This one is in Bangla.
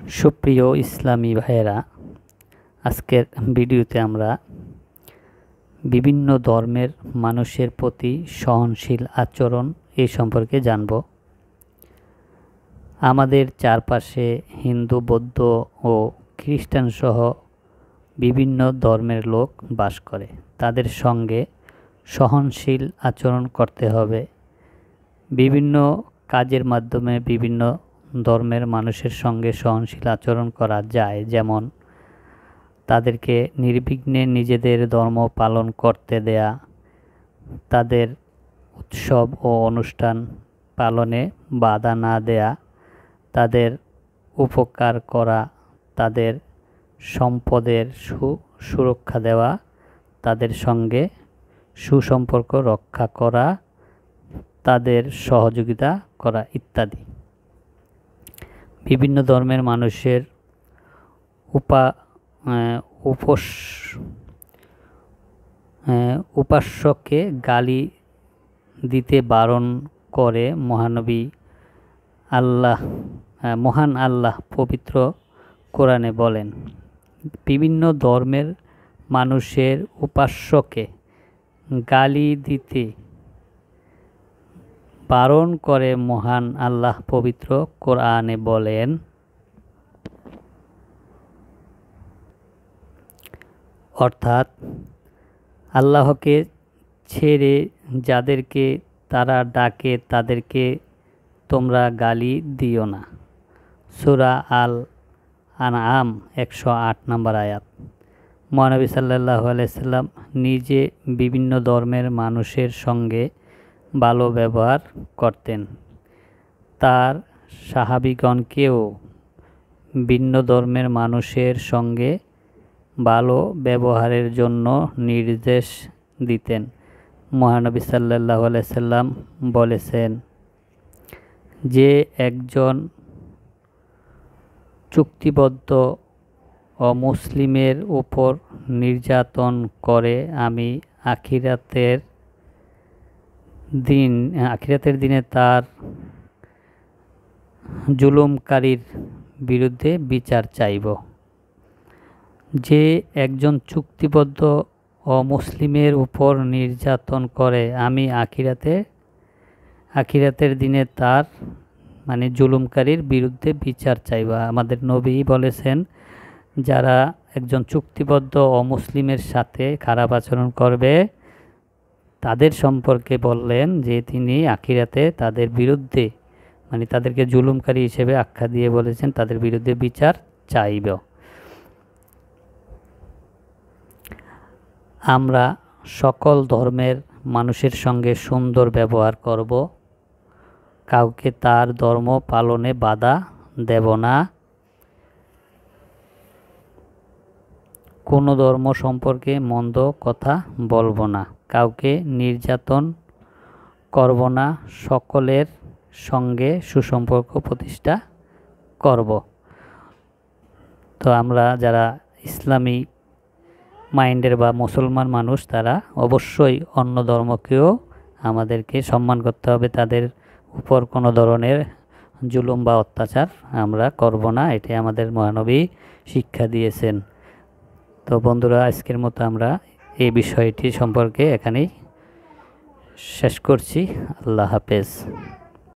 সুপ্রিয় ইসলামী ভাইয়েরা, আজকের ভিডিওতে আমরা বিভিন্ন ধর্মের মানুষের প্রতি সহনশীল আচরণ এই সম্পর্কে জানব। আমাদের চারপাশে হিন্দু, বৌদ্ধ ও খ্রিস্টান সহ বিভিন্ন ধর্মের লোক বাস করে। তাদের সঙ্গে সহনশীল আচরণ করতে হবে। বিভিন্ন কাজের মাধ্যমে বিভিন্ন ধর্মের মানুষের সঙ্গে সহনশীল আচরণ করা যায়, যেমন তাদেরকে নির্বিঘ্নে নিজেদের ধর্ম পালন করতে দেয়া, তাদের উৎসব ও অনুষ্ঠান পালনে বাধা না দেয়া, তাদের উপকার করা, তাদের সম্পদের সুরক্ষা দেওয়া, তাদের সঙ্গে সুসম্পর্ক রক্ষা করা, তাদের সহযোগিতা করা ইত্যাদি। বিভিন্ন ধর্মের মানুষের উপাস্যকে গালি দিতে বারণ করে মহান আল্লাহ পবিত্র কোরআনে বলেন। বিভিন্ন ধর্মের মানুষের উপাস্যকে গালি দিতে বারণ করে মহান আল্লাহ পবিত্র কোরআনে বলেন, অর্থাৎ আল্লাহকে ছেড়ে যাদেরকে তারা ডাকে তাদেরকে তোমরা গালি দিও না। সূরা আল আনআম 108 নম্বর আয়াত। মহানবী সাল্লাল্লাহু আলাইহি সাল্লাম নিজে বিভিন্ন ধর্মের মানুষের সঙ্গে ভালো ব্যবহার করতেন। তার সাহাবীগণকেও ভিন্ন ধর্মের মানুষের সঙ্গে ভালো ব্যবহারের জন্য নির্দেশ দিতেন। মহানবী সাল্লাল্লাহু আলাইহি সাল্লাম বলেছেন, যে একজন চুক্তিবদ্ধ অমুসলিমের উপর নির্যাতন করে, আমি আখিরাতের দিনে তার জুলুমকারীর বিরুদ্ধে বিচার চাইব। যে একজন চুক্তিবদ্ধ অমুসলিমের উপর নির্যাতন করে, আমি আখিরাতের দিনে তার জুলুমকারীর বিরুদ্ধে বিচার চাইব। আমাদের নবী বলেছেন, যারা একজন চুক্তিবদ্ধ অমুসলিমের সাথে খারাপ আচরণ করবে তাদের সম্পর্কে বললেন যে তিনি আখিরাতে তাদের বিরুদ্ধে তাদেরকে জুলুমকারী হিসেবে আখ্যা দিয়ে বলেছেন তাদের বিরুদ্ধে বিচার চাইব। আমরা সকল ধর্মের মানুষের সঙ্গে সুন্দর ব্যবহার করব, কাউকে তার ধর্ম পালনে বাধা দেব না, কোনো ধর্ম সম্পর্কে মন্দ কথা বলবো না, কাউকে নির্যাতন করব না, সকলের সঙ্গে সুসম্পর্ক প্রতিষ্ঠা করব। তো আমরা যারা ইসলামী মাইন্ডের বা মুসলমান মানুষ, তারা অবশ্যই অন্য ধর্মকেও আমাদেরকে সম্মান করতে হবে। তাদের উপর কোনো ধরনের জুলুম বা অত্যাচার আমরা করব না, এটাই আমাদের মহানবী শিক্ষা দিয়েছেন। তো বন্ধুরা, আজকের মতো আমরা এই বিষয়টি সম্পর্কে এখানেই শেষ করছি। আল্লাহ হাফেজ।